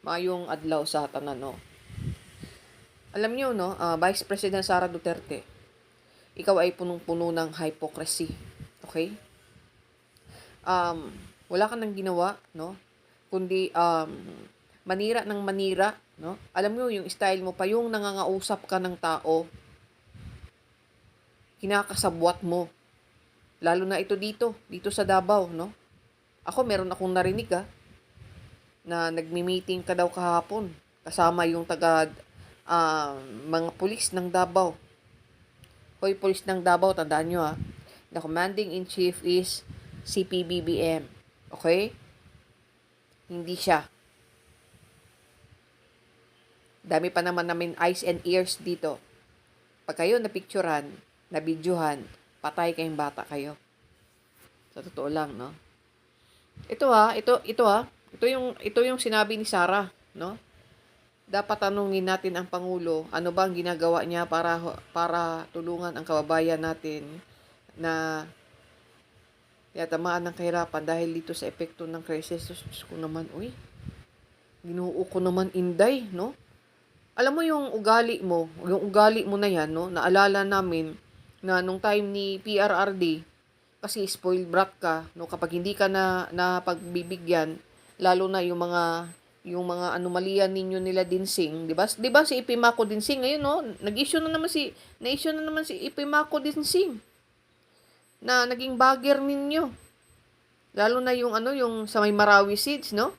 Maayong adlaw sa tanan, no. Alam niyo, no, Vice President Sara Duterte, ikaw ay punong-puno ng hypocrisy. Okay? Um, Wala ka nang ginawa, no? Kundi manira ng manira, no? Alam mo yung style mo pa yung nangangausap ka ng tao, kinakasabwat mo. Lalo na ito dito sa Davao, no? Ako meron akong narinig na nagmi-meeting ka daw kahapon kasama yung mga pulis ng Davao. Hoy, pulis ng Davao, tandaan nyo the commanding in chief is CPBBM. Okay? Hindi siya. Dami pa naman namin eyes and ears dito. Pag kayo napicturan, nabidyohan, patay kayong bata kayo. Sa totoo lang, no? Ito yung sinabi ni Sarah, no? Dapat tanungin natin ang Pangulo, ano ba ang ginagawa niya para tulungan ang kababayan natin na tamaan ng kahirapan dahil dito sa epekto ng crisis. Diyos ko naman, ginoo ko naman inday, no? Alam mo yung ugali mo na yan, no? Naalala namin na nung time ni PRRD, kasi spoiled brat ka, no? Kapag hindi ka na pagbibigyan, lalo na yung mga anomalya ninyo nila Dinsing, 'di ba? 'Di ba si Ipimako Dinsing ngayon, no? Na-issue na naman si Ipimako Dinsing na naging bagger ninyo. Lalo na yung sa may Marawi Seeds, no?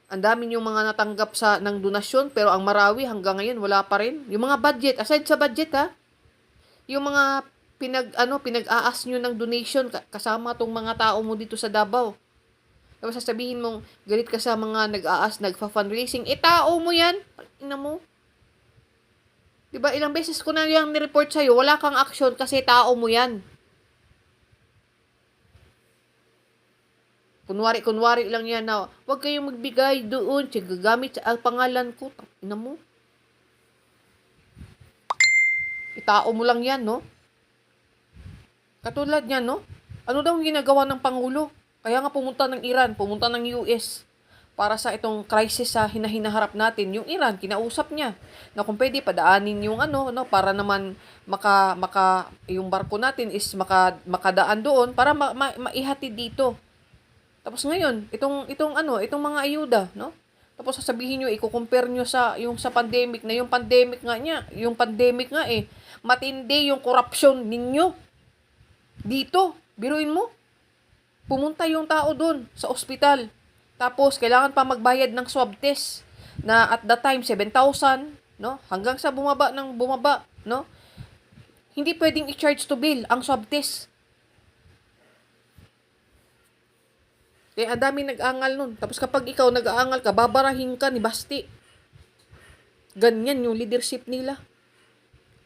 Ang dami yung mga natanggap ng donasyon, pero ang Marawi hanggang ngayon wala pa rin. Yung mga budget, aside sa budget yung mga pinag-aas nyo ng donation kasama tong mga tao mo dito sa Davao. Tapos sasabihin mong galit ka sa mga nagfa-fundraising. Tao mo yan. Ina mo. Diba, ilang beses ko na yung nireport sa'yo, wala kang action kasi tao mo yan. Kunwari lang yan na, huwag kayong magbigay doon, gagamit sa pangalan ko. Ina mo. Tao mo lang yan, no? Katulad yan, no? Ano daw ang ginagawa ng Pangulo? Kaya nga pumunta ng Iran, pumunta ng US para sa itong crisis sa hinaharap natin. Yung Iran, kinausap niya na kung pwede padaanin yung para naman yung barko natin is makadaan doon para maihatid dito. Tapos ngayon, itong mga ayuda, no? Tapos sasabihin niyo, i-compare niyo sa pandemic na yung pandemic nga matindi yung corruption ninyo. Dito, biruin mo, pumunta yung tao doon sa ospital. Tapos, kailangan pa magbayad ng swab test na at that time, 7,000, no? Hanggang sa bumaba, no? Hindi pwedeng i-charge to bill ang swab test. Kaya ang dami nag-aangal nun. Tapos kapag ikaw nag-aangal ka, babarahin ka ni Basti. Ganyan yung leadership nila.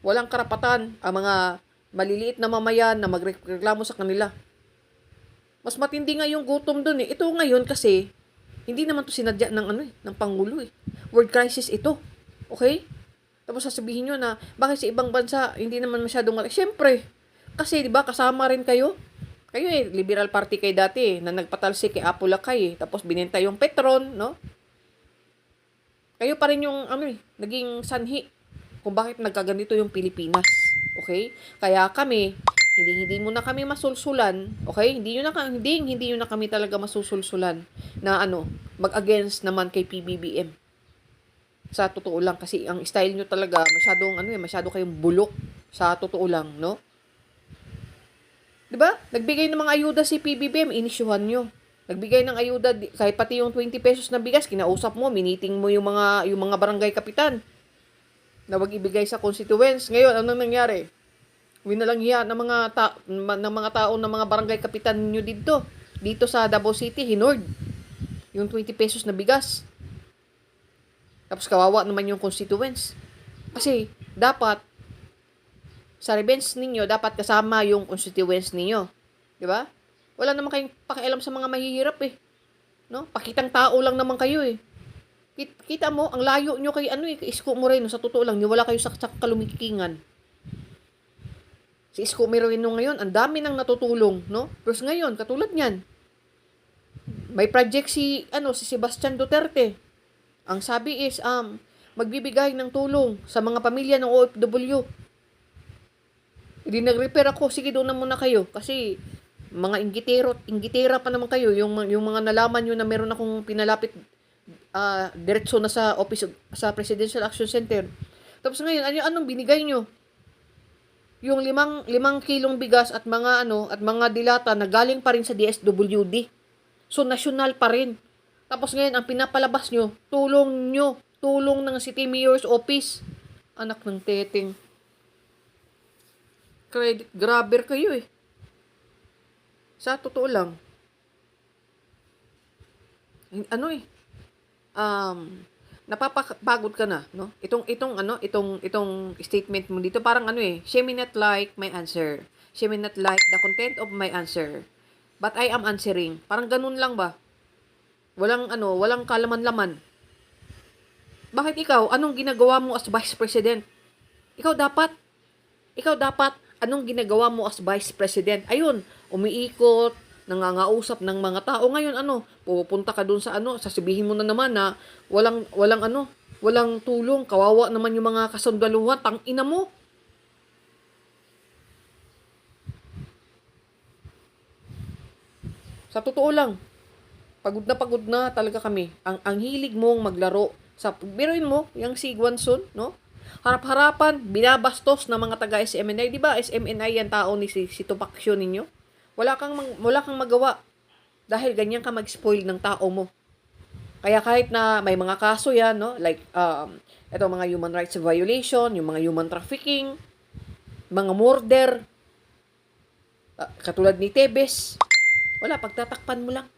Walang karapatan ang mga maliliit na mamayan na magreklamo sa kanila. Mas matindi nga yung gutom dun . Ito ngayon kasi, hindi naman to sinadya ng Pangulo . World crisis ito. Okay? Tapos sasabihin nyo na, bakit sa ibang bansa, hindi naman masyadong Siyempre, kasi di ba kasama rin kayo. Kayo Liberal Party kayo dati na nagpatalsik kay Apo Lakay tapos binenta yung Petron, no? Kayo pa rin yung naging sanhi kung bakit nagkaganito yung Pilipinas. Okay? Kaya kami, hindi mo na kami masulsulan, okay? Hindi nyo na kami talaga masusulsulan na mag-against naman kay PBBM. Sa totoo lang kasi ang style nyo talaga masyado kayong bulok sa totoo lang, no? 'Di ba? Nagbigay ng mga ayuda si PBBM, inisyuhan nyo. Nagbigay ng ayuda kahit pati yung 20 pesos na bigas, kinausap mo, miniting mo yung mga barangay kapitan na wag ibigay sa constituents. Ngayon, anong nangyari? Winalanghiya ng mga tao ng mga barangay kapitan niyo dito sa Davao City, hinord yung 20 pesos na bigas. Tapos kawawa naman yung constituents. Kasi dapat sa revenge ninyo, dapat kasama yung constituents ninyo. Di ba? Wala naman kayong pakialam sa mga mahihirap no? Pakitang tao lang naman kayo Kita mo, ang layo nyo kay kay Isko Moreno, sa totoo lang, wala kayo sa kalumikingan. Si Isko Moreno ngayon, ang dami nang natutulong, no? Pero ngayon, katulad niyan, may project si Sebastian Duterte. Ang sabi is, magbibigay ng tulong sa mga pamilya ng OFW. Hindi nag-repair ako, sige doon na muna kayo. Kasi, mga inggitera pa naman kayo. Yung mga nalaman nyo na meron akong pinalapit diretso na sa office, sa Presidential Action Center. Tapos ngayon, anong binigay nyo? Yung limang kilong bigas at mga dilata na galing pa rin sa DSWD. So, nasyonal pa rin. Tapos ngayon, ang pinapalabas nyo, tulong ng City Mayor's Office. Anak ng teteng. Credit grabber kayo eh. Sa totoo lang, ano eh, napapagod ka na, no? Itong statement mo dito parang she may not like my answer. She may not like the content of my answer. But I am answering. Parang ganun lang ba? Walang kalaman-laman. Bakit ikaw, anong ginagawa mo as Vice President? Ikaw dapat, anong ginagawa mo as Vice President? Ayun, umiikot, nangangausap ng mga tao. Ngayon, pupunta ka dun sa sasabihin mo na naman na walang tulong, kawawa naman yung mga kasundaluhan, tangina mo. Sa totoo lang, pagod na talaga kami. Ang hilig mong maglaro. Biruin mo, yung si Guanson, no? Harap-harapan, binabastos ng mga taga SMNI. Di ba SMNI yan tao ni si Tupaksyo ninyo? Wala kang magawa. Dahil ganyan ka mag-spoil ng tao mo. Kaya kahit na may mga kaso yan, no? Like, ito mga human rights violation, yung mga human trafficking, mga murder, katulad ni Tebes, wala, pagtatakpan mo lang.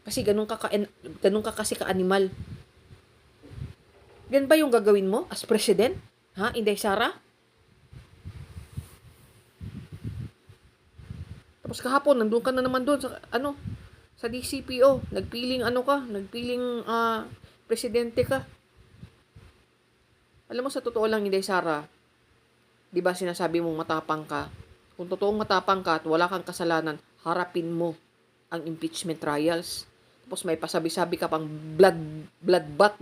Kasi ganun ka kasi ka-animal. Yan ba yung gagawin mo as president? Ha, Inday Sara? Tapos kahapon, nandun ka na naman doon sa DCPO. Nagpiling presidente ka. Alam mo, sa totoo lang, Inday Sara, di ba sinasabi mong matapang ka? Kung totoong matapang ka at wala kang kasalanan, harapin mo ang impeachment trials. Tapos may pasabi-sabi ka pang bloodbath,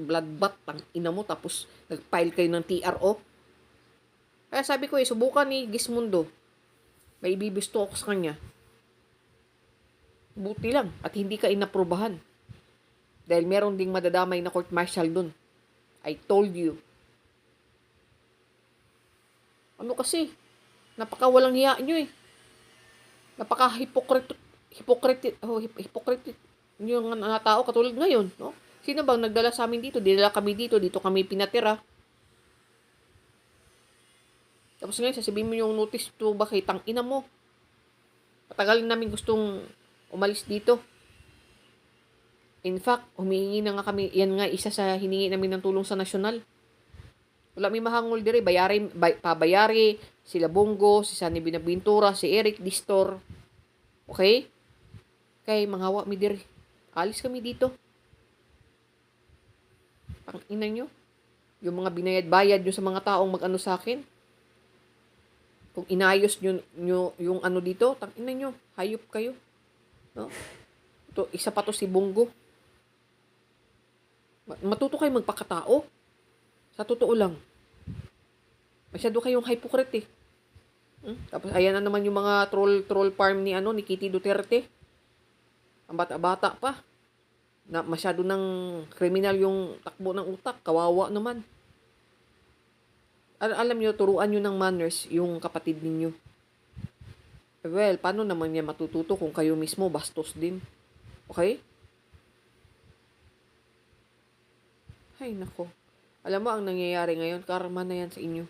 pang ina mo, tapos nag-file kayo ng TRO. Kaya sabi ko subukan ni Gismundo. May ibibisto ako sa kanya. Buti lang at hindi ka inaprubahan. Dahil meron ding madadamay na court martial dun. I told you. Kasi? Napaka-walang hiya nyo eh. Napaka-hypocrite. Hypocrite. Yung tao katulad ngayon, no? Sino bang nagdala sa amin dito? Dinala kami dito kami pinatira. Tapos ngayon, sasabihin mo yung notice to bakit tangina mo. Patagal namin gustong umalis dito. In fact, humihingi na nga kami, yan nga isa sa hiningi namin ng tulong sa nasyonal. Wala may mahangol dire, pabayari, sila Bongo, si Sunny Binabintura, si Eric Distor. Okay? Kay manghawa mi dire. Alis kami dito. Pang-ina nyo. Yung mga binayad-bayad nyo sa mga taong mag-ano sa akin. Kung inayos nyo yung dito, tang-ina nyo. Hayop kayo. No? Ito, isa pa to si Bongo. Matuto kayo magpakatao. Sa totoo lang. Masyado kayong hypocrite eh. Tapos ayan na naman yung mga troll farm ni Kitty Duterte. Ang bata-bata pa. Na masyado ng kriminal yung takbo ng utak. Kawawa naman. Alam nyo, turuan nyo ng manners yung kapatid ninyo. Well, paano naman niya matututo kung kayo mismo bastos din? Okay? Ay, nako. Alam mo, ang nangyayari ngayon, karma na yan sa inyo.